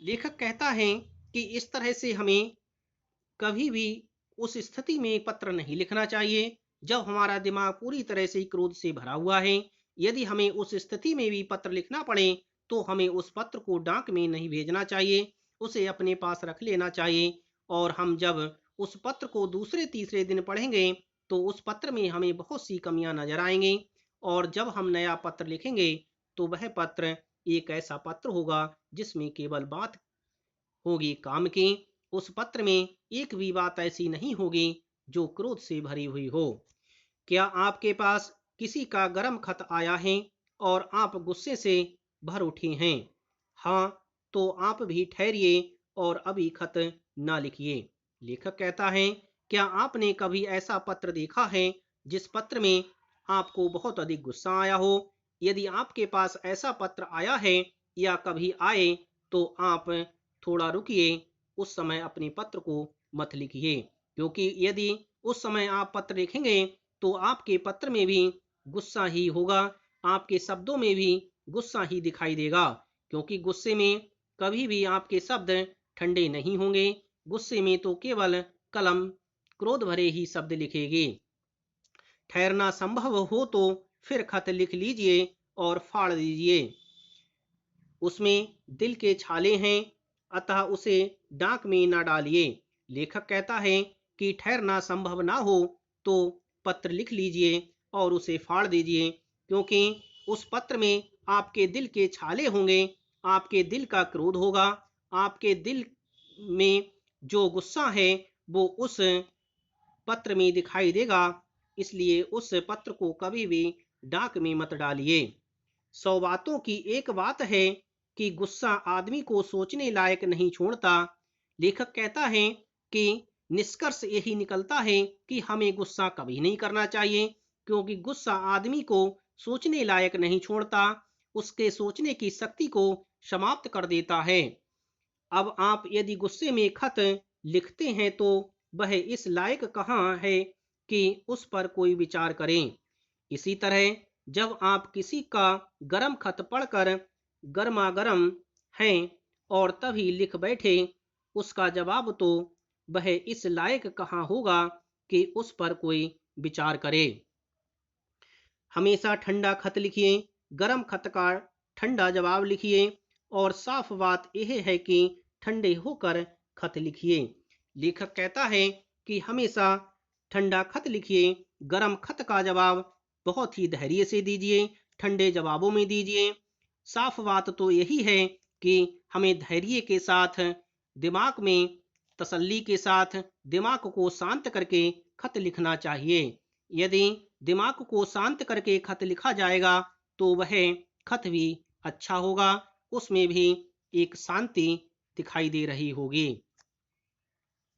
लेखक कहता है कि इस तरह से हमें कभी भी उस स्थिति में पत्र नहीं लिखना चाहिए जब हमारा दिमाग पूरी तरह से क्रोध से भरा हुआ है। यदि हमें उस स्थिति में भी पत्र लिखना पड़े तो हमें उस पत्र को डाक में नहीं भेजना चाहिए, उसे अपने पास रख लेना चाहिए। और हम जब उस पत्र को दूसरे तीसरे दिन पढ़ेंगे तो उस पत्र में हमें बहुत सी कमियां नजर आएंगी। और जब हम नया पत्र लिखेंगे तो वह पत्र एक ऐसा पत्र होगा जिसमें केवल बात होगी काम की। उस पत्र में एक भी बात ऐसी नहीं होगी जो क्रोध से भरी हुई हो। क्या आपके पास किसी का गर्म खत आया है और आप गुस्से से भर उठे हैं? हाँ, तो आप भी ठहरिए और अभी खत ना लिखिए। लेखक कहता है, क्या आपने कभी ऐसा पत्र देखा है जिस पत्र में आपको बहुत अधिक गुस्सा आया हो? यदि आपके पास ऐसा पत्र आया है या कभी आए तो आप थोड़ा रुकिए, उस समय अपने पत्र को मत लिखिए। क्योंकि यदि उस समय आप पत्र लिखेंगे तो आपके पत्र में भी गुस्सा ही होगा, आपके शब्दों में भी गुस्सा ही दिखाई देगा। क्योंकि गुस्से में कभी भी आपके शब्द ठंडे नहीं होंगे। गुस्से में तो केवल कलम क्रोध भरे ही शब्द लिखेगी। ठहरना संभव हो तो फिर खत लिख लीजिए और फाड़ दीजिए। उसमें दिल के छाले हैं, अतः उसे डाक में न डालिए। लेखक कहता है कि ठहरना संभव ना हो तो पत्र लिख लीजिए और उसे फाड़ दीजिए। क्योंकि उस पत्र में आपके दिल के छाले होंगे, आपके दिल का क्रोध होगा, आपके दिल में जो गुस्सा है वो उस पत्र में दिखाई देगा। इसलिए उस पत्र को कभी भी डाक में मत डालिए। 100 बातों की एक बात है कि गुस्सा आदमी को सोचने लायक नहीं छोड़ता। लेखक कहता है कि निष्कर्ष यही निकलता है कि हमें गुस्सा कभी नहीं करना चाहिए, क्योंकि गुस्सा आदमी को सोचने लायक नहीं छोड़ता, उसके सोचने की शक्ति को समाप्त कर देता है। अब आप यदि गुस्से में खत लिखते हैं तो वह इस लायक कहाँ है कि उस पर कोई विचार करें। इसी तरह जब आप किसी का गरम खत पढ़कर गर्मा गर्म हैं और तभी लिख बैठे उसका जवाब, तो वह इस लायक कहाँ होगा कि उस पर कोई विचार करे। हमेशा ठंडा खत लिखिए, गरम खत का ठंडा जवाब लिखिए। और साफ बात यह है कि ठंडे होकर खत लिखिए। लेखक कहता है कि हमेशा ठंडा खत लिखिए, गरम खत का जवाब बहुत ही धैर्य से दीजिए, ठंडे जवाबों में दीजिए। साफ बात तो यही है कि हमें धैर्य के साथ, दिमाग में तसल्ली के साथ, दिमाग को शांत करके खत लिखना चाहिए। यदि दिमाग को शांत करके खत लिखा जाएगा तो वह खत भी अच्छा होगा, उसमें भी एक शांति दिखाई दे रही होगी।